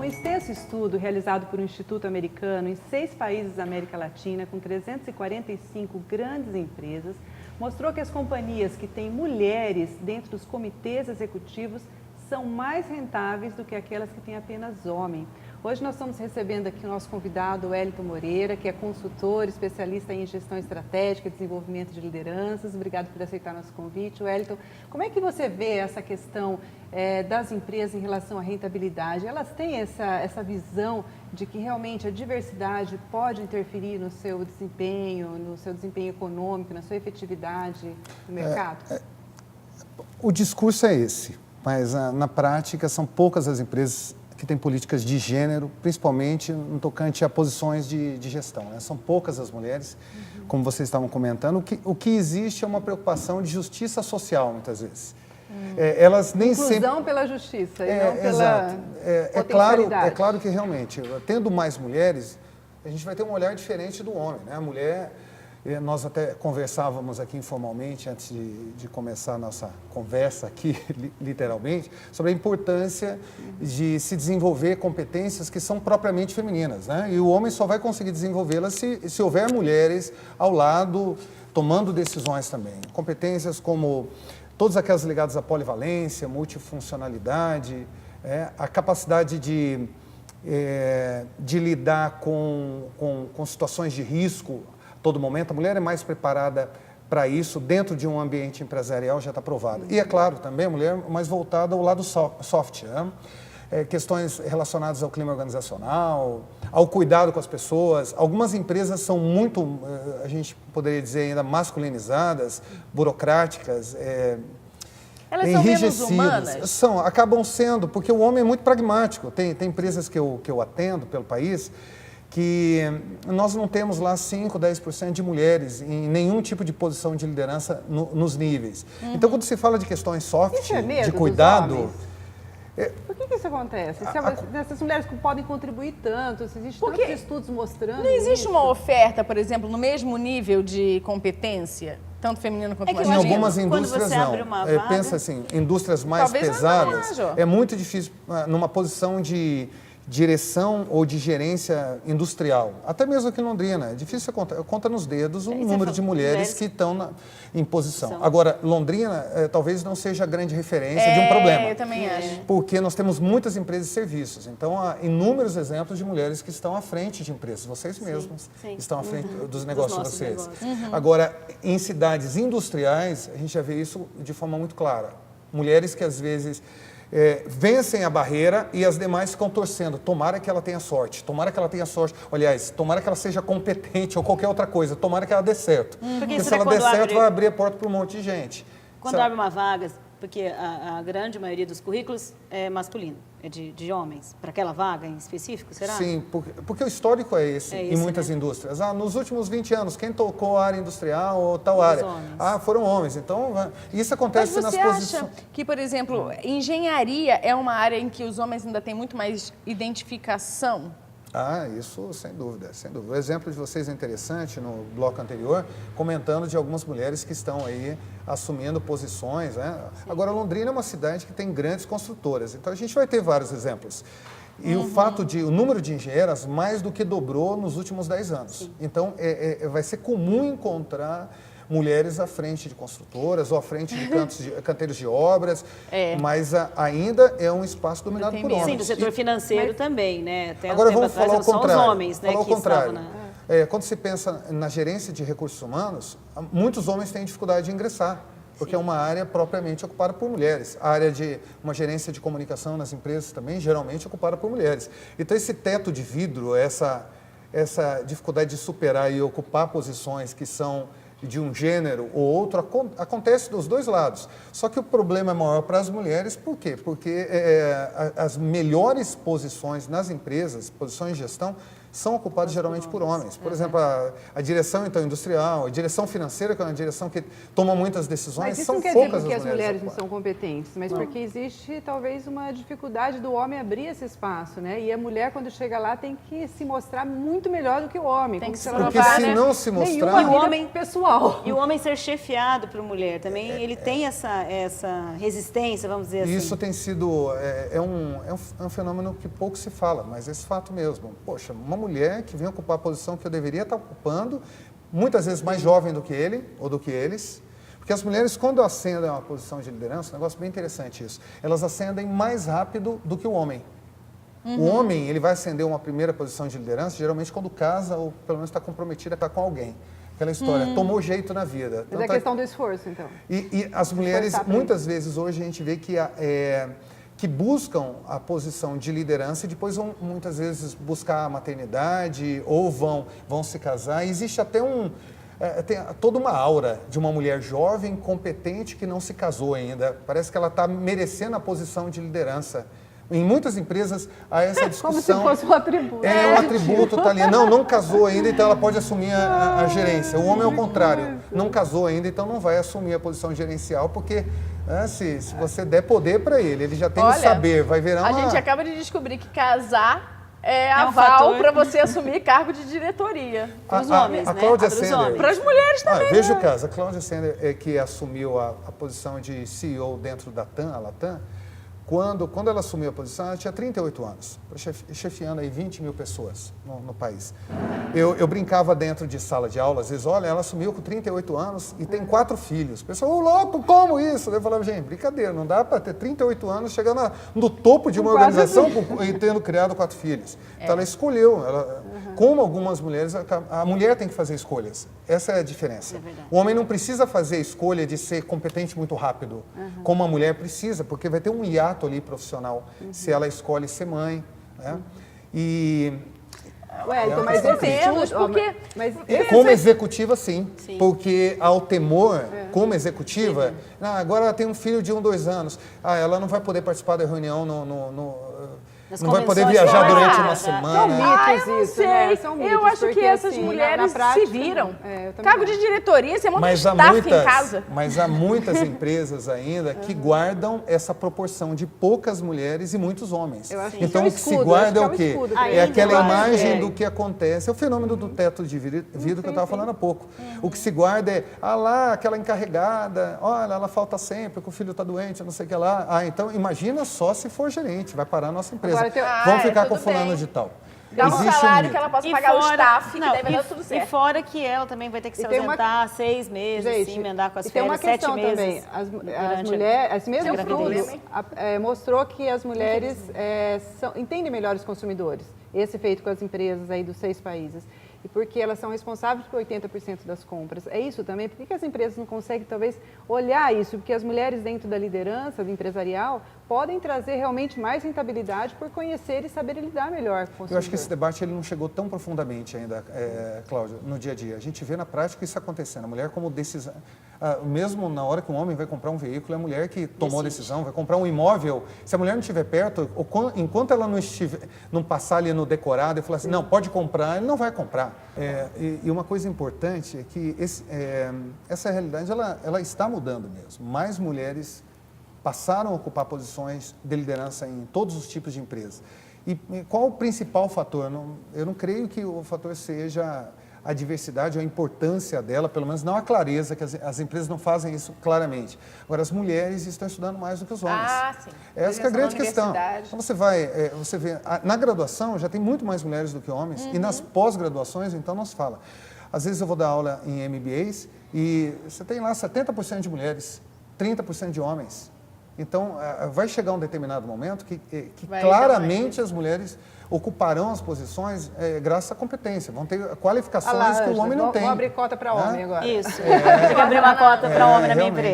Um extenso estudo realizado por um instituto americano em 6 países da América Latina, com 345 grandes empresas, mostrou que as companhias que têm mulheres dentro dos comitês executivos são mais rentáveis do que aquelas que têm apenas homem. Hoje nós estamos recebendo aqui o nosso convidado, Wellington Moreira, que é consultor, especialista em gestão estratégica e desenvolvimento de lideranças. Obrigado por aceitar nosso convite. Wellington, como é que você vê essa questão das empresas em relação à rentabilidade? Elas têm essa visão de que realmente a diversidade pode interferir no seu desempenho econômico, na sua efetividade no mercado? O discurso é esse, mas na prática são poucas as empresas que têm políticas de gênero, principalmente no tocante a posições de gestão, né? São poucas as mulheres, como vocês estavam comentando. O que existe é uma preocupação de justiça social, muitas vezes. Elas nem Inclusão sempre... pela justiça e não pela É claro que realmente, tendo mais mulheres, a gente vai ter um olhar diferente do homem, né? A mulher... Nós até conversávamos aqui informalmente, antes de começar a nossa conversa aqui, literalmente, sobre a importância de se desenvolver competências que são propriamente femininas, né? E o homem só vai conseguir desenvolvê-las se houver mulheres ao lado, tomando decisões também. Competências como todas aquelas ligadas à polivalência, multifuncionalidade, a capacidade de lidar com situações de risco todo momento. A mulher é mais preparada para isso, dentro de um ambiente empresarial já está provado. E é claro, também a mulher mais voltada ao lado soft, né? Questões relacionadas ao clima organizacional, ao cuidado com as pessoas. Algumas empresas são muito, a gente poderia dizer ainda, masculinizadas, burocráticas, elas são menos humanas? Acabam sendo, porque o homem é muito pragmático. Tem empresas que eu atendo pelo país, que nós não temos lá 5, 10% de mulheres em nenhum tipo de posição de liderança nos níveis. Então, quando se fala de questões soft, de cuidado... Por que isso acontece? Essas mulheres que podem contribuir tanto, se existem tantos estudos mostrando não existe isso. uma oferta, por exemplo, no mesmo nível de competência, tanto feminino quanto masculino? Em algumas indústrias não. Pensa assim, indústrias mais pesadas, é muito difícil, numa posição de direção ou de gerência industrial, até mesmo aqui em Londrina, é difícil, conta nos dedos o número de mulheres que estão em posição. Agora, Londrina talvez não seja a grande referência de um problema. Eu também acho. Porque nós temos muitas empresas de serviços, então há inúmeros exemplos de mulheres que estão à frente de empresas, vocês mesmos estão à frente dos negócios de vocês. Agora, em cidades industriais, a gente já vê isso de forma muito clara. Mulheres que às vezes... vencem a barreira e as demais ficam torcendo. Tomara que ela tenha sorte, tomara que ela tenha sorte. Aliás, tomara que ela seja competente ou qualquer outra coisa, tomara que ela dê certo. Porque se ela der certo, vai abrir a porta para um monte de gente. Quando abre uma vaga, porque a grande maioria dos currículos é masculino, é de homens, para aquela vaga em específico, será? Sim, porque o histórico é esse em muitas indústrias. Nos últimos 20 anos, quem tocou a área industrial ou tal área? Foram homens. Então, isso acontece nas posições... Mas você acha que, por exemplo, engenharia é uma área em que os homens ainda têm muito mais identificação? Isso sem dúvida, sem dúvida. O exemplo de vocês é interessante no bloco anterior, comentando de algumas mulheres que estão aí assumindo posições, né? Agora, Londrina é uma cidade que tem grandes construtoras, então a gente vai ter vários exemplos. E o número de engenheiras mais do que dobrou nos últimos 10 anos. Sim. Então, vai ser comum encontrar mulheres à frente de construtoras ou à frente de canteiros de obras, mas ainda é um espaço dominado por homens. Sim, do setor financeiro também, né? Até agora vamos falar o contrário. Só os homens, né, que estavam quando se pensa na gerência de recursos humanos, muitos homens têm dificuldade de ingressar, porque é uma área propriamente ocupada por mulheres. A área de uma gerência de comunicação nas empresas também, geralmente ocupada por mulheres. Então, esse teto de vidro, essa dificuldade de superar e ocupar posições que são de um gênero ou outro, acontece dos dois lados. Só que o problema é maior para as mulheres, por quê? Porque as melhores posições nas empresas, posições de gestão, são ocupados geralmente por homens. Por exemplo, a direção então, industrial, a direção financeira, que é uma direção que toma muitas decisões, Mas isso são não quer dizer poucas porque as as mulheres não ocupadas. são competentes, mas porque existe talvez uma dificuldade do homem abrir esse espaço, né? E a mulher, quando chega lá, tem que se mostrar muito melhor do que o homem. Tem como que se se ela Porque provar, se né? não se mostrar... Nenhuma E o vida homem- pessoal. E o homem ser chefiado por mulher também, ele tem essa resistência, vamos dizer assim. Isso tem sido, é um fenômeno que pouco se fala, mas esse fato mesmo. Poxa, uma mulher que vem ocupar a posição que eu deveria estar ocupando, muitas vezes mais jovem do que ele ou do que eles, porque as mulheres, quando ascendem a uma posição de liderança, um negócio bem interessante isso, elas ascendem mais rápido do que o homem. O homem, ele vai ascender uma primeira posição de liderança, geralmente quando casa ou pelo menos está comprometido a estar com alguém. Aquela história, tomou jeito na vida. Mas é questão do esforço, então. E as mulheres, Esforçar muitas vezes hoje a gente vê que buscam a posição de liderança e depois vão muitas vezes buscar a maternidade ou vão se casar. E existe até tem toda uma aura de uma mulher jovem, competente, que não se casou ainda. Parece que ela está merecendo a posição de liderança. Em muitas empresas há essa discussão. Como se fosse um atributo. É um atributo, tá ali. Não casou ainda, então ela pode assumir a gerência. O homem é o contrário. Não casou ainda, então não vai assumir a posição gerencial, porque se você der poder para ele já tem o saber, vai virar A uma... gente acaba de descobrir que casar é um aval fator. para você assumir cargo de diretoria. Para os homens, a né? Cláudia Para os Sender. homens. Para as mulheres também. Veja o caso, a Cláudia Sender, que assumiu a posição de CEO dentro da TAM, a Latam, quando ela assumiu a posição, ela tinha 38 anos, chefiando aí 20 mil pessoas no país. Eu brincava dentro de sala de aula, às vezes, olha, ela assumiu com 38 anos e tem 4 filhos. O pessoal, ô louco, como isso? Eu falava, gente, brincadeira, não dá para ter 38 anos chegando no topo de uma organização e tendo criado 4 filhos. Então ela escolheu, como algumas mulheres, a mulher tem que fazer escolhas. Essa é a diferença. O homem não precisa fazer a escolha de ser competente muito rápido, como a mulher precisa, porque vai ter um hiato ali profissional, se ela escolhe ser mãe, né? Então, mas mais ou menos, porque... Como executiva, sim. Porque ao temor, como executiva, agora ela tem um filho de 1, 2 anos, ela não vai poder participar da reunião não vai poder viajar durante uma semana. Eu não sei. São mitos, eu acho que porque, essas assim, mulheres na prática, se viram. eu também Cargo acho. de diretoria, você monta um staff em casa. Mas há muitas empresas ainda que guardam essa proporção de poucas mulheres e muitos homens. Eu acho que Então, é o que se guarda é o quê? É aquela imagem do que acontece. É o fenômeno do teto de vidro que eu estava falando há pouco. O que se guarda é, lá, aquela encarregada, olha, ela falta sempre, que o filho está doente, não sei o que lá. Então, imagina só se for gerente, vai parar a nossa empresa. Vamos ficar com fulano de tal. Dá um Existe salário que ela possa pagar o staff, que não, daí vai dar tudo certo. E fora que ela também vai ter que se tem uma- ausentar 6 meses, Gente, emendar com as e tem uma férias, 7 questão meses. também. As durante mulheres, esse mesmo a gravidez. estudo mostrou que as mulheres entendem melhor os consumidores. Esse feito com as empresas aí dos 6 países. E porque elas são responsáveis por 80% das compras. É isso também? Por que as empresas não conseguem, talvez, olhar isso? Porque as mulheres dentro da liderança, do empresarial, podem trazer realmente mais rentabilidade por conhecer e saber lidar melhor com o consumidor. Eu acho que esse debate ele não chegou tão profundamente ainda, Cláudia, no dia a dia. A gente vê na prática isso acontecendo. A mulher como decisão... mesmo na hora que um homem vai comprar um veículo, é a mulher que tomou a decisão, vai comprar um imóvel. Se a mulher não estiver perto, enquanto ela não passar ali no decorado e falar assim, não, pode comprar, ele não vai comprar. E uma coisa importante é que essa realidade ela está mudando mesmo. Mais mulheres passaram a ocupar posições de liderança em todos os tipos de empresas. E qual o principal fator? Eu não creio que o fator seja a diversidade ou a importância dela, pelo menos não a clareza, que as empresas não fazem isso claramente. Agora, as mulheres estão estudando mais do que os homens. Sim. Essa que é a grande questão. Então, você vê, na graduação já tem muito mais mulheres do que homens, e nas pós-graduações, então, não se fala. Às vezes eu vou dar aula em MBAs e você tem lá 70% de mulheres, 30% de homens. Então, vai chegar um determinado momento que claramente as mulheres ocuparão as posições graças à competência. Vão ter qualificações que o homem não tem. Vamos abrir cota para homem agora. Isso. Tem que abrir uma cota para homem na minha empresa.